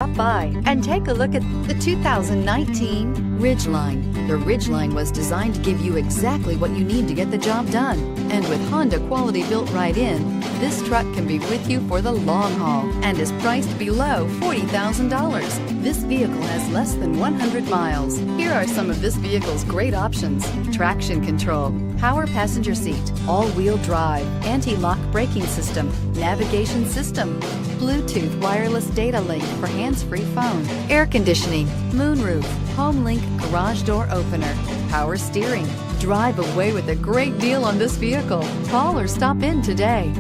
stop by and take a look at the 2019 Ridgeline. The Ridgeline was designed to give you exactly what you need to get the job done. And with Honda quality built right in, this truck can be with you for the long haul and is priced below $40,000. This vehicle has less than 100 miles. Here are some of this vehicle's great options: traction control, power passenger seat, all-wheel drive, anti-lock braking system, navigation system, Bluetooth wireless data link for hands-free phone, air conditioning, moonroof, home link garage door opener, power steering. Drive away with a great deal on this vehicle. Call or stop in today.